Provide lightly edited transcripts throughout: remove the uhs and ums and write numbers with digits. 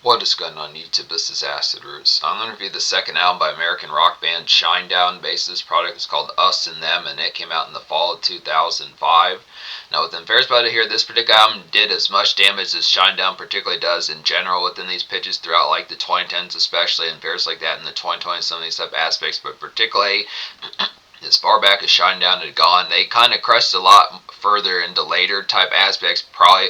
What is going on YouTube? This is Acid Roots. I'm going to review the second album by American rock band Shinedown. Based this product is called Us and Them, and it came out in the fall of 2005. Now, within Fair's about to hear, this particular album did as much damage as Shinedown particularly does in general within these pitches throughout like the 2010s, especially, and Fair's like that in the 2020s, some of these type aspects, but particularly as far back as Shinedown had gone, they kind of crushed a lot further into later type aspects, probably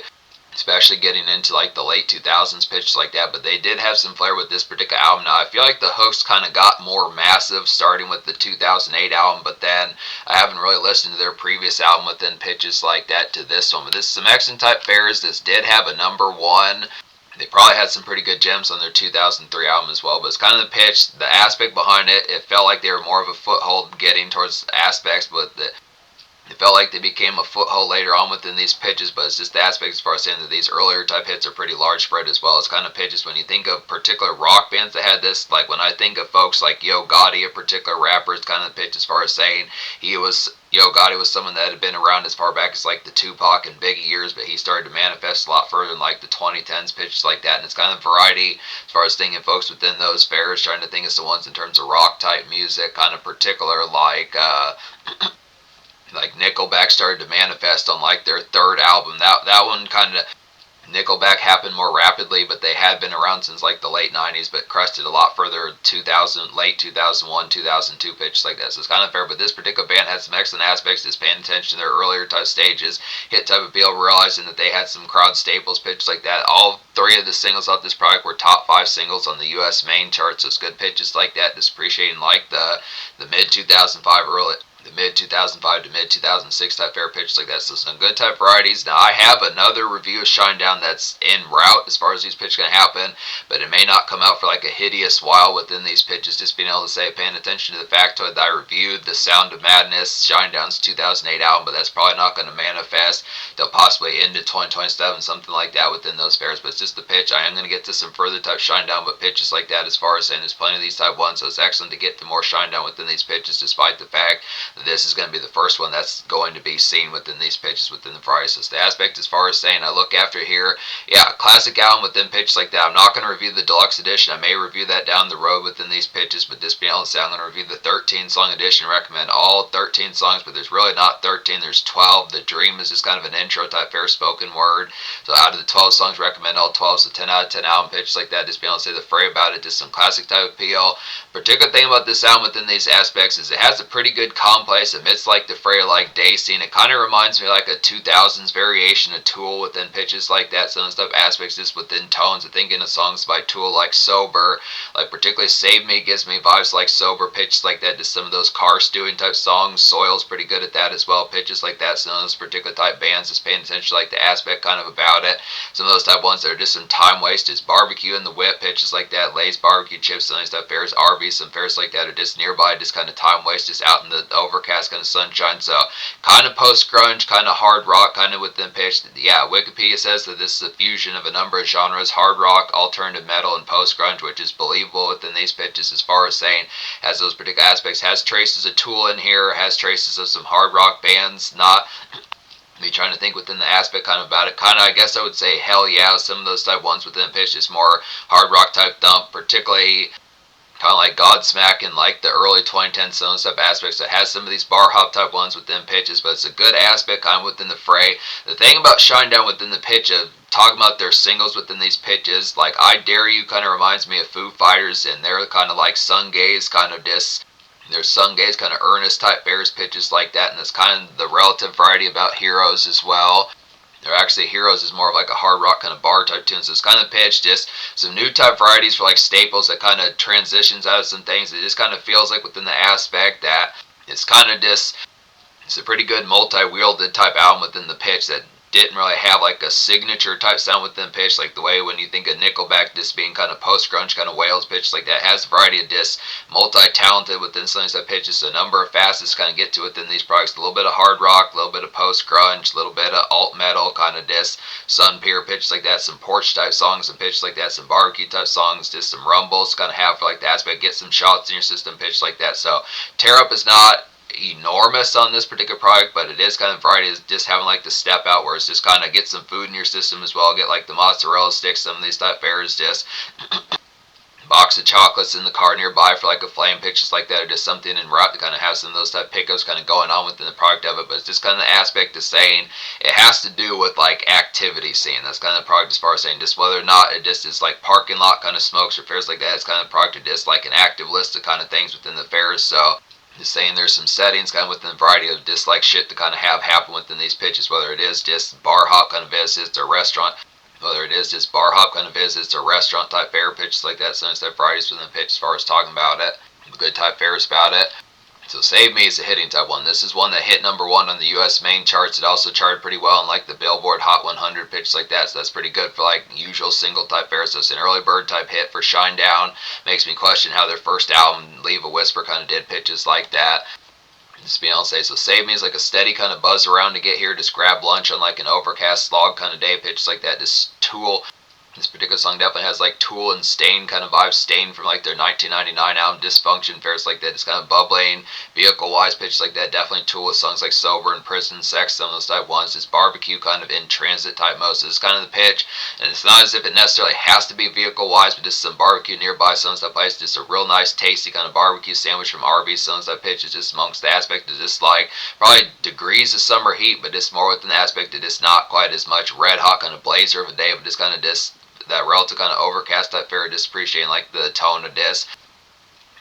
especially getting into like the late 2000s pitches like that, but they did have some flair with this particular album. Now I feel like the hooks kind of got more massive starting with the 2008 album, but then I haven't really listened to their previous album within pitches like that to this one. But this is some excellent type fairs. This did have a number one. They probably had some pretty good gems on their 2003 album as well, but it's kind of the pitch, the aspect behind it. It felt like they were more of a foothold getting towards aspects, but it felt like they became a foothold later on within these pitches, but it's just the aspect as far as saying that these earlier type hits are pretty large spread as well. It's kind of pitches when you think of particular rock bands that had this, like when I think of folks like Yo Gotti, a particular rapper, it's kind of the pitch as far as saying Yo Gotti was someone that had been around as far back as like the Tupac and Biggie years, but he started to manifest a lot further in like the 2010s pitches like that, and it's kind of variety as far as thinking folks within those fairs, trying to think of the ones in terms of rock type music, kind of particular like Nickelback started to manifest on like their third album. That one kind of Nickelback happened more rapidly, but they had been around since like the late 90s, but crested a lot further 2000, late 2001, 2002 pitches like that. So it's kind of fair, but this particular band had some excellent aspects, just paying attention to their earlier type stages, hit type appeal, realizing that they had some crowd staples pitches like that. All three of the singles off this product were top 5 singles on the US main chart, so it's good pitches like that, just appreciating like the mid 2005 the mid 2005 to mid 2006 type fair pitches like that. So some good type varieties. Now I have another review of Shinedown that's en route as far as these pitches can happen, but it may not come out for like a hideous while within these pitches. Just being able to say, paying attention to the fact that I reviewed The Sound of Madness, Shinedown's 2008 album, but that's probably not going to manifest till possibly into 2027, something like that within those fairs. But it's just the pitch. I am going to get to some further type Shinedown, but pitches like that as far as saying there's plenty of these type ones, so it's excellent to get to more Shinedown within these pitches, despite the fact this is going to be the first one that's going to be seen within these pitches within the variety. So the aspect as far as saying I look after here, yeah, classic album within pitches like that. I'm not going to review the deluxe edition. I may review that down the road within these pitches, but this being able to say I'm going to review the 13 song edition. Recommend all 13 songs, but there's really not 13, there's 12. The Dream is just kind of an intro type fair spoken word. So out of the 12 songs, recommend all 12. So 10 out of 10 album pitches like that. Just being able to say the fray about it, just some classic type appeal. Particular thing about this album within these aspects is it has a pretty good complex amidst like the fray like day scene. It kind of reminds me like a 2000s variation of Tool within pitches like that. Some stuff aspects just within tones. I think in the songs by Tool like Sober, like particularly Save Me gives me vibes like Sober, pitches like that. Just some of those car stewing type songs. Soil's pretty good at that as well. Pitches like that. Some of those particular type bands just paying attention to like the aspect kind of about it. Some of those type ones that are just some time wasters. Barbecue in the Whip, pitches like that. Lay's Barbecue Chips, some of these stuff. Fairs, Arby's, some fairs like that are just nearby, just kind of time waste, just out in the overcast kind of sunshine. So kind of post grunge, kind of hard rock, kind of within pitch. Yeah, Wikipedia says that this is a fusion of a number of genres: hard rock, alternative metal, and post grunge, which is believable within these pitches as far as saying has those particular aspects. Has traces of Tool in here, has traces of some hard rock bands. Not me trying to think within the aspect kind of about it. Kind of, I guess I would say Hell Yeah, some of those type ones within pitch is more hard rock type thump, particularly kind of like Godsmack in like the early 2010s, some type aspects that has some of these bar hop type ones within pitches, but it's a good aspect kind of within the fray. The thing about Shinedown within the pitch of talking about their singles within these pitches, like I Dare You kind of reminds me of Foo Fighters, and they're kind of like Sun Gaze kind of there's Sun Gaze kind of earnest type bears pitches like that, and it's kind of the relative variety about Heroes as well. They're actually Heroes is more of like a hard rock kind of bar type tune, so it's kind of pitched just some new type varieties for like staples that kind of transitions out of some things. It just kind of feels like within the aspect that it's kind of just, it's a pretty good multi-wielded type album within the pitch that didn't really have like a signature type sound within pitch, like the way when you think of Nickelback just being kind of post-grunge kind of Wales pitch like that. It has a variety of discs, multi-talented within some of these pitches, so a number of facets kind of get to within these products. A little bit of hard rock, a little bit of post-grunge, a little bit of alt metal kind of disc, Sun Pier pitches like that, some porch type songs and pitches like that, some barbecue type songs, just some rumbles kind of have for like the aspect, get some shots in your system pitch like that. So Tear Up is not, enormous on this particular product, but it is kind of variety. Is just having like the step out where it's just kind of get some food in your system as well. Get like the mozzarella sticks, some of these type fairs, just box of chocolates in the car nearby for like a flame pitch, just like that, or just something en route to kind of have some of those type pickups kind of going on within the product of it. But it's just kind of the aspect of saying it has to do with like activity scene. That's kind of the product as far as saying just whether or not it just is like parking lot kind of smokes or fairs like that. It's kind of the product of just like an active list of kind of things within the fairs. So just saying there's some settings kind of within the variety of just like shit to kind of have happen within these pitches, whether it is just bar hop kind of visits or restaurant, whether it is just bar hop kind of visits or restaurant type fair pitches like that. So instead of varieties within the pitch as far as talking about it, good type fairs about it. So Save Me is a hitting type one. This is one that hit #1 on the U.S. main charts. It also charted pretty well on like the Billboard Hot 100 pitch like that. So that's pretty good for like usual single type fairs. So it's an early bird type hit for Shinedown. Makes me question how their first album, Leave a Whisper, kind of did pitches like that. Just being able to say, so Save Me is like a steady kind of buzz around to get here. Just grab lunch on like an overcast slog kind of day pitch like that. Just Tool. This particular song definitely has like Tool and Stain kind of vibes. Stain from like their 1999 album Dysfunction, fairs like that. It's kind of bubbling, vehicle-wise pitch like that. Definitely Tool with songs like Sober and Prison Sex, some of those type ones. It's Barbecue kind of in transit type mode. So it's kind of the pitch. And it's not as if it necessarily has to be vehicle-wise, but just some barbecue nearby, some of that place. Just a real nice, tasty kind of barbecue sandwich from Arby's. Some of that pitch is just amongst the aspect of just like probably degrees of summer heat, but just more within the aspect of just not quite as much red hot kind of blazer of a day, but just kind of just that relative kind of overcast type fair, just appreciating like the tone of this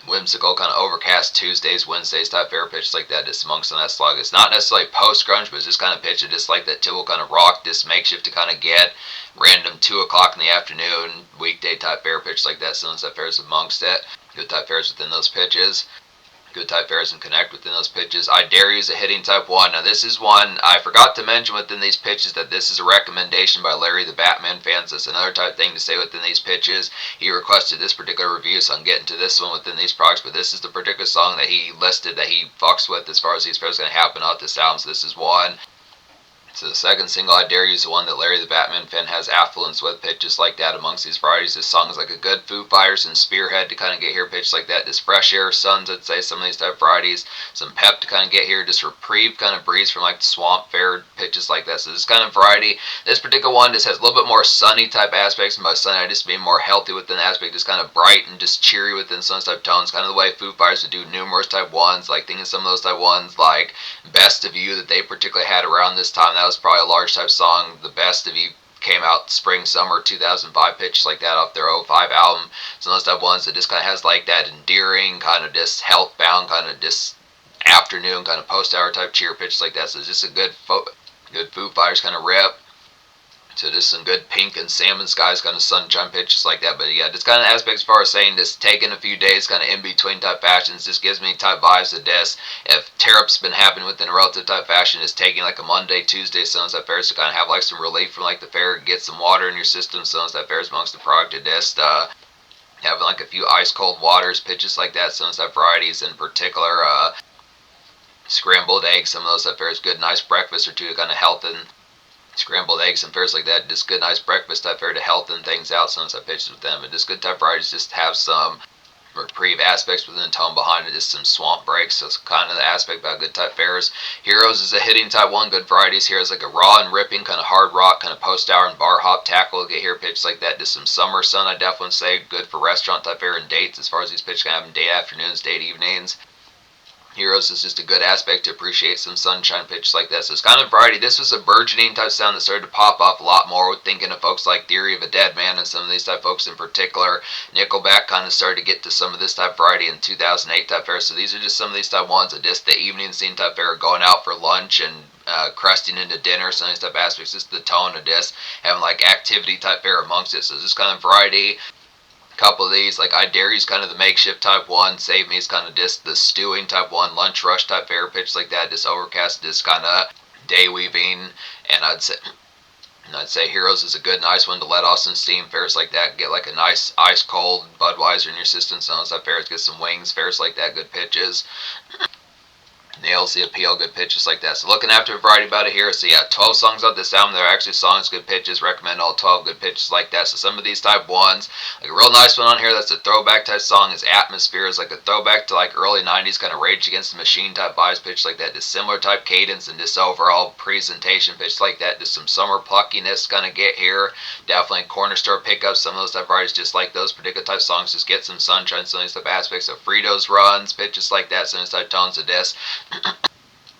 whimsical kind of overcast Tuesdays, Wednesdays type fair pitch like that, just amongst on that slug. It's not necessarily post grunge, but it's just kind of pitch it just like that typical kind of rock, this makeshift to kind of get random 2 o'clock in the afternoon weekday type fair pitch like that. Some type fairs amongst it, good type fairs within those pitches. Good type fairs and connect within those pitches. I Dare You is a hitting type 1. Now this is one I forgot to mention within these pitches that this is a recommendation by Larry the Batman fan. So it's another type thing to say within these pitches. He requested this particular review, so I'm getting to this one within these products, but this is the particular song that he listed that he fucks with as far as these fairs going to happen out this album. So this is one. So the second single, I Dare You, is the one that Larry the Batman fan has affluence with, pitches like that amongst these varieties. This song is like a good Foo Fighters and Spearhead to kind of get here, pitch like that. Just fresh air, suns, I'd say, some of these type varieties. Some pep to kind of get here, just reprieve kind of breeze from like the swamp fair, pitches like that. So this kind of variety, this particular one just has a little bit more sunny type aspects, and by sunny I just mean more healthy within the aspect, just kind of bright and just cheery within some type tones, kind of the way Foo Fighters would do numerous type ones, like thinking some of those type ones, like Best of You that they particularly had around this time. That was probably a large type song. The Best of You came out spring summer 2005, pitch like that off their '05 album. Some of those type ones that just kind of has like that endearing kind of just health bound kind of just afternoon kind of post hour type cheer pitch like that. So it's just a good Foo Fighters kind of rip. So just some good pink and salmon skies kind of sunshine pitches like that. But yeah, just kind of aspects as far as saying just taking a few days kind of in between type fashions just gives me type vibes of this. If tear-up's been happening within a relative type fashion, is taking like a Monday, Tuesday, sunset fairs to kind of have like some relief from like the fair, get some water in your system, sunset fairs amongst the product of this. Having like a few ice cold waters, pitches like that, sunset varieties in particular. Scrambled eggs, some of those type fairs, good nice breakfast or two to kind of health and scrambled eggs and fairs like that, just good nice breakfast type fair to healthen things out. Some type pitches with them, and just good type varieties just have some reprieve aspects within the tone behind it, just some swamp breaks. So it's kind of the aspect about good type fairs. Heroes is a hitting type 1, good varieties here is like a raw and ripping kind of hard rock kind of post hour and bar hop tackle, get here pitch like that. Just some summer sun, I definitely say good for restaurant type fair and dates as far as these pitches can happen day afternoons, date evenings. Heroes is just a good aspect to appreciate some sunshine pitches like that. So it's kind of variety. This was a burgeoning type sound that started to pop up a lot more with thinking of folks like Theory of a Dead Man and some of these type folks in particular. Nickelback kind of started to get to some of this type variety in 2008 type fair. So these are just some of these type ones that just the evening scene type fair, going out for lunch and crusting into dinner, some of these type aspects, just the tone of this, having like activity type fair amongst it. So this kind of variety. Couple of these, like I Dare You's kind of the makeshift type 1, Save Me is kind of just the stewing type 1, lunch rush type fair pitch like that, just overcast, just kind of day weaving, and I'd say Heroes is a good nice one to let off some steam, fairs like that, get like a nice ice cold Budweiser in your system, some of those type fairs, get some wings, fairs like that, good pitches. nails the appeal, good pitches like that. So looking after a variety about it here. So yeah, 12 songs on this album. They're actually songs, good pitches. Recommend all 12 good pitches like that. So some of these type ones, like a real nice one on here that's a throwback type song is Atmosphere. Is like a throwback to like early 90s kind of Rage Against the Machine type vibes, pitch like that. Just similar type cadence and just overall presentation pitch like that. Just some summer pluckiness kind of get here. Definitely corner store pickups. Some of those type varieties just like those particular type songs. Just get some sunshine. Some of these type aspects of Fritos runs, pitches like that. Some of these type tones of this.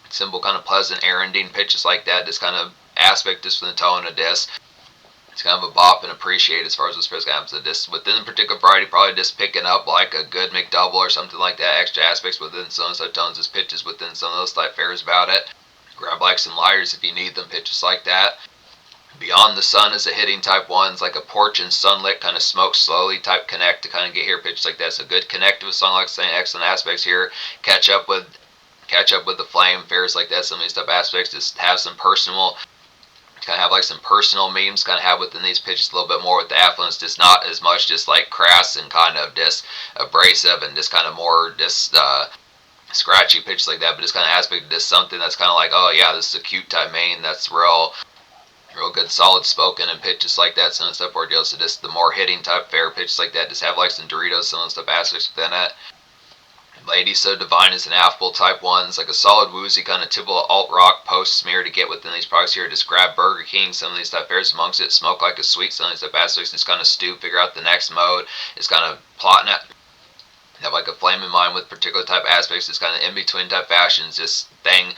Simple kind of pleasant erranding pitches like that. This kind of aspect just from the tone of this. It's kind of a bop and appreciate as far as this first comes. So this within the particular variety, probably just picking up like a good McDouble or something like that. Extra aspects within some of those tones, as pitches within some of those type fares about it. Grab like some lighters if you need them, pitches like that. Beyond the Sun is a hitting type ones, like a porch and sunlit kind of smoke slowly type connect to kind of get here, pitches like that. So good connective song, like saying excellent aspects here. Catch up with the flame, fares like that. Some of these type aspects just have some personal, kind of have like some personal memes kind of have within these pitches a little bit more with the affluence, just not as much just like crass and kind of just abrasive and just kind of more just scratchy pitches like that, but just kind of aspect of just something that's kind of like, oh yeah, this is a cute type main that's real good solid spoken and pitches like that. Some of the stuff where it goes to just the more hitting type fair pitches like that, just have like some Doritos, some of the stuff aspects within it. Lady So Divine is an affable type ones, like a solid woozy kind of typical alt rock post smear to get within these products here. Just grab Burger King, some of these type fairs amongst it, smoke like a sweet, some of these type aspects, just kind of stew, figure out the next mode. It's kind of plotting it. Have like a flame in mind with particular type aspects. It's kind of in between type fashions, just thing.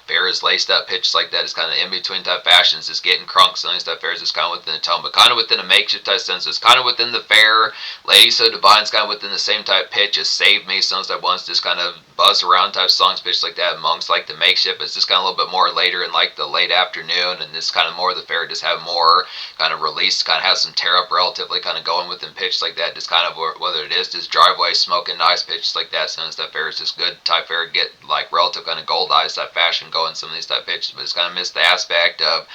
Fair is laced up, pitches like that. It's kind of in between type fashions. It's getting crunk. Some of these type fairs is kind of within the tone, but kind of within a makeshift type sense. It's kind of within the fair. Lady So Divine's kind of within the same type pitch as Save Me. Some of those type ones just kind of buzz around type songs, pitch like that amongst like the makeshift. It's just kind of a little bit more later in like the late afternoon, and this kind of more of the fair just have more kind of release, kind of have some tear up relatively kind of going within pitch like that. Just kind of whether it is just driveway smoking nice pitches like that. Some of this type fair is just good type fair, get like relative kind of gold eyes type fashion going some of these type pitches, but it's kind of missed the aspect of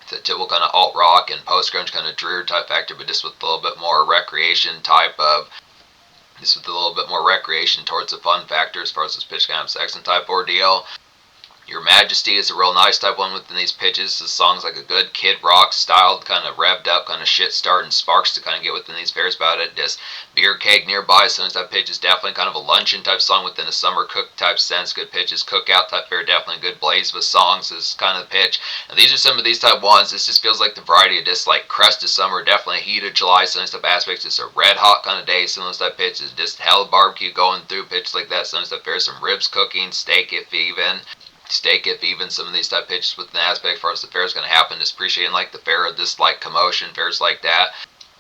the typical kind of alt rock and post grunge kind of drear type factor, but just with a little bit more recreation type of, just with a little bit more recreation towards the fun factor as far as this pitch kind of section type ordeal. Your Majesty is a real nice type one within these pitches. The song's like a good kid rock styled, kind of revved up, kind of shit starting sparks to kind of get within these fairs about it. Just beer keg nearby. Some of that pitch is definitely kind of a luncheon type song within a summer cook type sense. Good pitches. Cookout type fair, definitely good blaze with songs is kind of the pitch. And these are some of these type ones. This just feels like the variety of just like crest of summer, definitely heat of July. Some of these type aspects. It's a red hot kind of day. Some of those type pitches, just hell barbecue going through pitches like that. Some of these type fairs, some ribs cooking, steak if even. Some of these type pitches with an aspect as far as the fair is going to happen, just appreciating like the fair of this like commotion, fairs like that.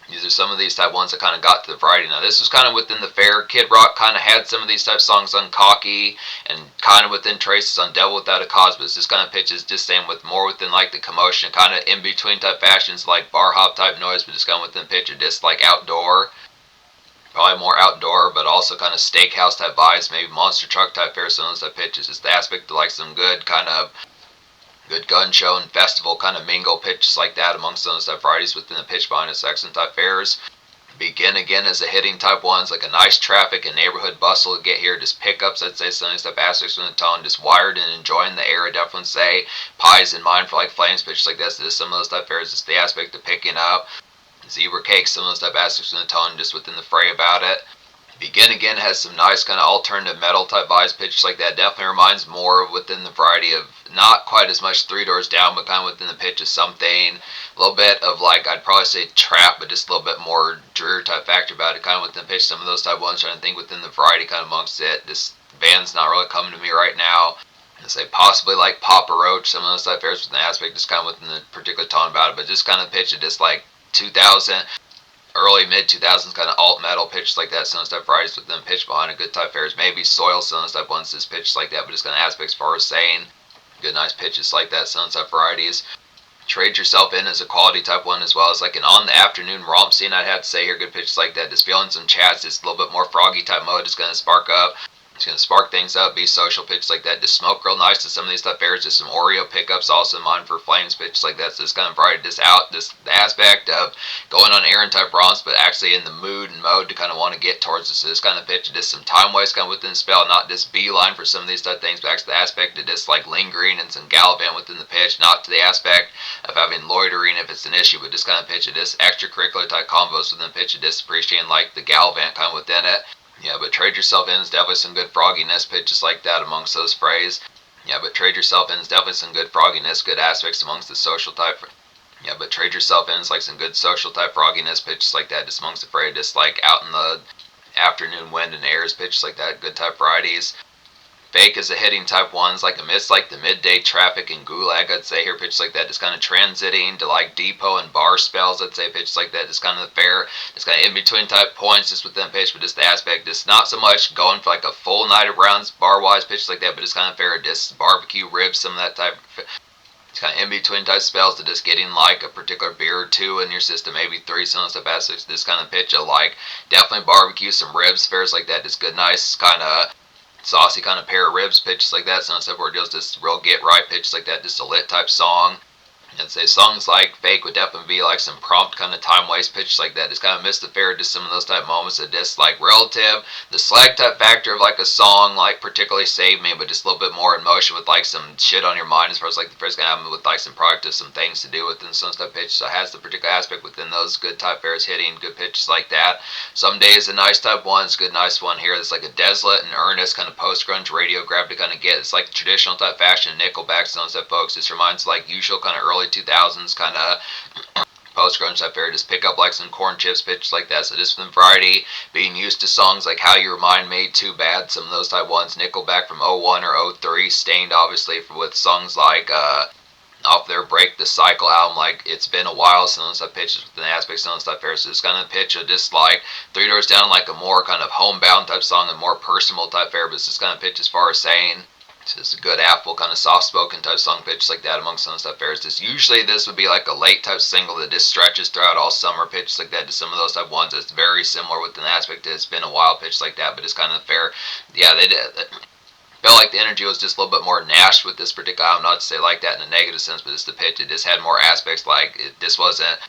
These are some of these type ones that kind of got to the variety. Now this was kind of within the fair. Kid Rock kind of had some of these type songs on Cocky and kind of within traces on Devil Without a Cause, but it's this kind of pitches just saying with more within like the commotion, kind of in between type fashions like bar hop type noise, but just kind of within pitch of just like outdoor. Probably more outdoor, but also kind of steakhouse type vibes, maybe monster truck type fair, some of those type pitches. It's the aspect of like some good kind of good gun show and festival kind of mingle pitches like that amongst some of those type varieties within the pitch behind its excellent type fairs. Begin again as a hitting type ones, like a nice traffic and neighborhood bustle to get here. Just pickups, I'd say some of these type aspects from the tone, just wired and enjoying the air. I definitely say pies in mind for like flames pitches like this. Some of those type fairs, it's the aspect of picking up. Zebra Cake, some of those type aspects in the tone just within the fray about it. Begin Again has some nice kind of alternative metal type vibes, pitches like that. Definitely reminds more within the variety of not quite as much Three Doors Down, but kind of within the pitch of something. A little bit of like, I'd probably say trap, but just a little bit more drear type factor about it. Kind of within the pitch, some of those type ones, trying to think within the variety kind of amongst it. This band's not really coming to me right now. I say possibly like Papa Roach, some of those type fairs with an aspect just kind of within the particular tone about it, but just kind of pitch it just like 2000, early mid 2000s kind of alt metal pitches like that. Some of those type varieties with them pitch behind a good type fairs. Maybe Soil, some of those type ones just pitches like that, but just kind of aspects as far as saying good nice pitches like that. Some of those type varieties. Trade Yourself In as a quality type one, as well as like an on the afternoon romp scene. I'd have to say here, good pitches like that. Just feeling some chats, just a little bit more froggy type mode is going to spark up. It's going to spark things up, be social, pitches like that. Just smoke real nice to some of these type airs. Just some Oreo pickups also in mind for flames, pitches like that. So it's kind of brighten this out, this aspect of going on errand type romps, but actually in the mood and mode to kind of want to get towards this. So this kind of pitch, just some time waste kind of within the spell, not just beeline for some of these type things, but actually the aspect of just like lingering and some gallivant within the pitch, not to the aspect of having loitering if it's an issue, but just kind of pitch of this extracurricular type combos within the pitch of just appreciating like the gallivant kind of within it. Yeah, but trade yourself in is definitely some good frogginess pitches like that amongst those frays. Yeah, but trade yourself in is definitely some good frogginess, good aspects amongst the social type. Yeah, but trade yourself in is like some good social type frogginess pitches like that just amongst the fray, just like out in the afternoon wind and airs pitches like that, good type varieties. Fake is a hitting type ones, like amidst like the midday traffic and gulag, I'd say here pitches like that, just kind of transiting to like depot and bar spells, I'd say pitches like that, just kind of the fair, just kind of in between type points, just within pitch, but just the aspect, just not so much going for like a full night of rounds bar wise pitches like that, but just kind of fair, just barbecue ribs, some of that type. It's kind of in between type spells to just getting like a particular beer or two in your system, maybe three, some stuff aspects. This kind of pitch of like definitely barbecue, some ribs, fairs like that, just good, nice kind of saucy kind of pair of ribs, pitches like that, some stuff where just this real get right pitches like that, just a lit type song. I'd say songs like Fake would definitely be like some prompt kind of time waste pitches like that. Just kind of miss the fair, just some of those type moments that just like relative, the slag type factor of like a song like particularly saved me, but just a little bit more emotion with like some shit on your mind as far as like the first gonna happen with like some product of some things to do within some type pitch. So it has the particular aspect within those good type fairs hitting good pitches like that. Some days a nice type one's good nice one here. It's like a desolate and earnest kind of post grunge radio grab to kind of get. It's like traditional type fashion, Nickelback, some type folks. This reminds like usual kind of early 2000s kind of post grunge type fair. Just pick up like some corn chips pitches like that. So just from variety, being used to songs like How You Remind Me, Too Bad, some of those type ones. Nickelback from 01 or 03, Stained obviously with songs like off their Break the Cycle album, like It's Been a While, some of those type pitches within the aspects, some of those type fair. So it's kind of pitch of just like Three Doors Down, like a more kind of homebound type song and more personal type fair, but it's just kind of pitch as far as saying it's just a good Apple kind of soft-spoken type song pitch like that amongst some stuff fairs. Just usually this would be like a late type single that just stretches throughout all summer pitches like that to some of those type ones. It's very similar with an aspect that It's Been a While pitch like that, but it's kind of fair. Yeah, they did. Felt like the energy was just a little bit more nashed with this particular album. Not to say like that in a negative sense, but just the pitch. It just had more aspects like this wasn't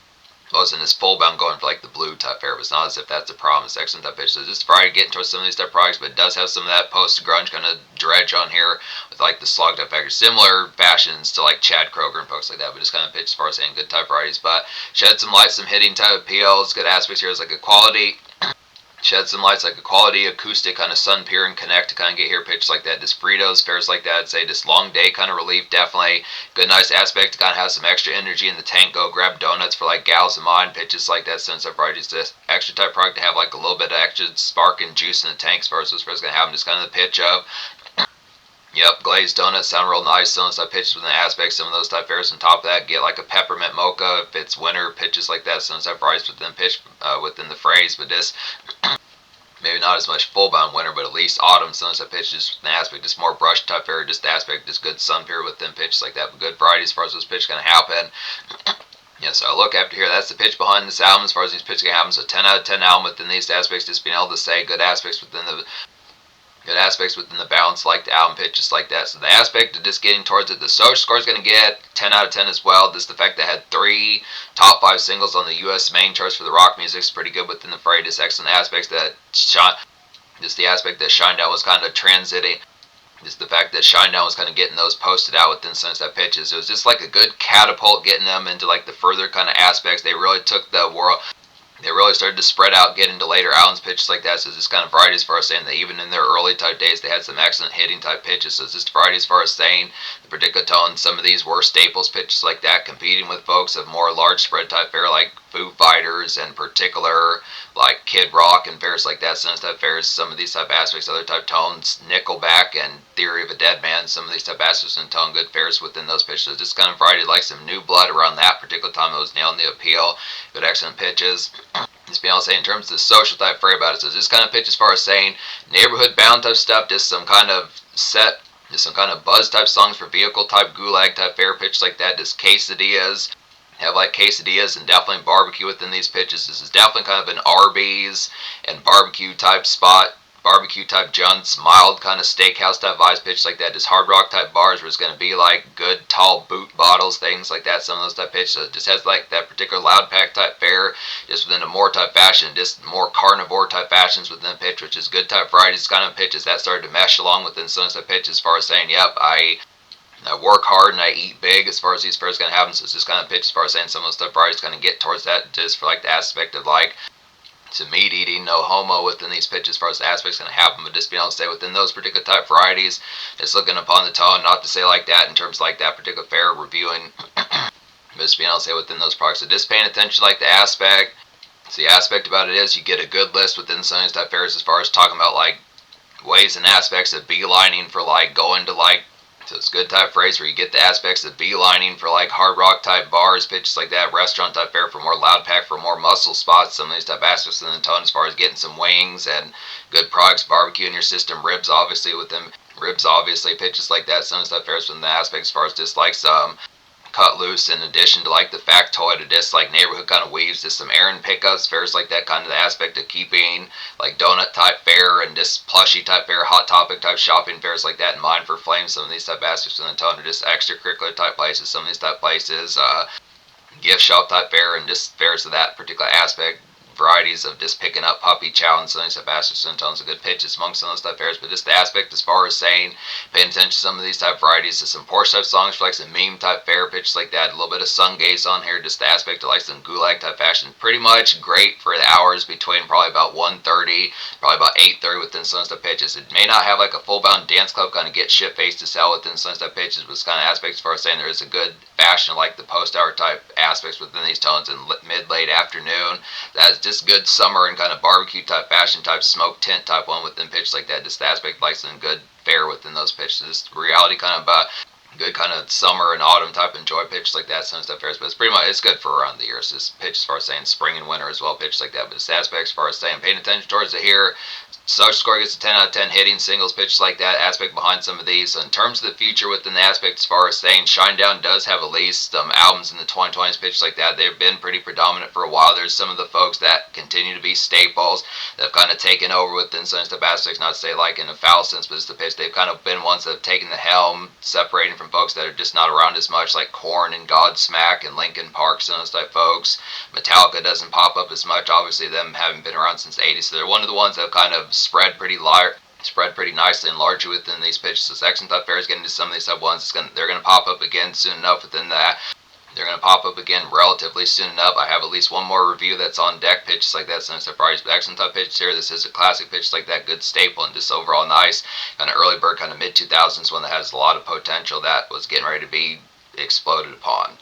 as full bound going for like the blue type fair. It's not as if that's a problem. It's excellent type pitch. So just Friday getting towards some of these type products, but it does have some of that post grunge kind of dredge on here with like the slug type factor. Similar fashions to like Chad Kroger and folks like that, but just kind of pitch as far as saying good type varieties. But shed some light, some hitting type appeals. Good aspects here is like a quality. Shed some lights like a quality acoustic kind of sun peer and connect to kind of get here pitches like that. Just Fritos, fairs like that. I'd say just long day kind of relief. Definitely good, nice aspect to kind of have some extra energy in the tank. Go grab donuts for like gals of mine. Pitches like that. Sense of varieties. This extra type product to have like a little bit of extra spark and juice in the tank as far as those fairs going to have them. Just kind of the pitch of. Yep, glazed donuts sound real nice. Some of those type pitches within the aspects, some of those type fairs on top of that. Get like a peppermint mocha if it's winter, pitches like that. Some of those type varieties within pitch within the phrase, but this maybe not as much full bound winter, but at least autumn. Some of the pitches within the aspect, just more brush type area, just the aspect, just good sun period within pitches like that. But good variety as far as those pitches gonna happen. Yeah, so I look after here. That's the pitch behind this album as far as these pitches gonna happen. So 10 out of 10 album within these aspects, just being able to say good aspects within the balance, like the album pitch, just like that. So the aspect of just getting towards it, the social score is going to get 10 out of 10 as well. Just the fact that it had 3 top 5 singles on the U.S. main charts for the rock music is pretty good within the fray. Just excellent aspects that just the aspect that Shinedown was kind of transiting. Just the fact that Shinedown was kind of getting those posted out within some of that pitches. It was just like a good catapult getting them into like the further kind of aspects. They really took the world. They really started to spread out, get into later albums, pitches like that. So it's just kind of variety as far as saying that even in their early type days, they had some excellent hitting type pitches. So it's just variety as far as saying the particular tone. Some of these were staples pitches like that, competing with folks of more large spread type fare like Foo Fighters and particular like Kid Rock and fairs like that. Some type fairs, some of these type aspects, other type tones, Nickelback and Theory of a Dead Man. Some of these type aspects and tone good fairs within those pitches. So just kind of variety like some new blood around that particular time that was nailing the appeal. Good excellent pitches. Just being able to say in terms of the social type fray about it, so this kind of pitch as far as saying neighborhood bound type stuff, just some kind of set, just some kind of buzz type songs for vehicle type gulag type fair pitch like that, just quesadillas, have like quesadillas and definitely barbecue within these pitches. This is definitely kind of an Arby's and barbecue type spot barbecue type junts, mild kind of steakhouse type vibes, pitches like that. Just hard rock type bars where it's going to be like good tall boot bottles, things like that. Some of those type pitches. So it just has like that particular loud pack type fare, just within a more type fashion, just more carnivore type fashions within the pitch, which is good type varieties kind of pitches that started to mesh along within some type pitches as far as saying, yep, I work hard and I eat big as far as these fairs going to happen. So it's just kind of pitch as far as saying some of those type varieties going to get towards that, just for like the aspect of like to meat eating, no homo within these pitches as far as the aspects going to happen, but just being able to stay within those particular type varieties, just looking upon the tone, not to say like that in terms of like that particular fair reviewing, but just being able to stay within those products. So just paying attention to like the aspect. So the aspect about it is you get a good list within some of these type fairs as far as talking about like ways and aspects of beelining for like going to like, so it's a good type phrase where you get the aspects of beelining for like hard rock type bars, pitches like that, restaurant type fare for more loud pack, for more muscle spots, some of these type aspects in the tone as far as getting some wings and good products, barbecue in your system, ribs obviously with them, ribs obviously, pitches like that, some of the type fares from the aspects as far as just like some cut loose in addition to like the factoid of just like neighborhood kind of weaves, just some errand pickups, fairs like that, kind of the aspect of keeping like donut type fare and just plushy type fare, hot topic type shopping fairs like that in mind for Flame. Some of these type aspects in the tone are just extracurricular type places, some of these type places, gift shop type fare, and just fairs of that particular aspect, varieties of just picking up puppy chow and some of these type aspects and tones of good pitches amongst some of those type fairs. But just the aspect as far as saying paying attention to some of these type varieties, to some Porsche type songs for like some meme type fair pitches like that, a little bit of sun gaze on here, just the aspect of like some gulag type fashion, pretty much great for the hours between probably about 1:30, probably about 8:30 within some of the pitches. It may not have like a full bound dance club kind of get shit faced to sell within some of the pitches, but it's kind of aspects as far as saying there is a good fashion like the post hour type aspects within these tones in mid late afternoon. That's just good summer and kind of barbecue type fashion type smoke tent type one within pitch like that. Just the aspect like some good fare within those pitches. Just reality kind of good kind of summer and autumn type enjoy pitch like that. Some stuff fairs, but it's pretty much it's good for around the year. It's just pitch as far as saying spring and winter as well. Pitch like that, but it's the aspect as far as saying paying attention towards it here. Social score gets a 10 out of 10 hitting singles pitches like that aspect behind some of these. So in terms of the future within the aspect as far as saying Shinedown does have at least albums in the 2020s pitches like that. They've been pretty predominant for a while. There's some of the folks that continue to be staples that have kind of taken over within some stuff aspects, not to say like in a foul sense, but it's the pitch. They've kind of been ones that have taken the helm, separating from folks that are just not around as much, like Korn and Godsmack and Linkin Park, some of those type folks. Metallica doesn't pop up as much, obviously them having been around since the 80s, so they're one of the ones that have kind of spread pretty nicely and largely within these pitches. So Section Type Fairs getting into some of these sub ones, they're going to pop up again soon enough within that. They're going to pop up again relatively soon enough. I have at least one more review that's on deck, pitches like that, some surprise. But Action Type pitches here, this is a classic pitch like that, good staple and just overall nice. Kind of early bird, kind of mid 2000s one that has a lot of potential that was getting ready to be exploded upon.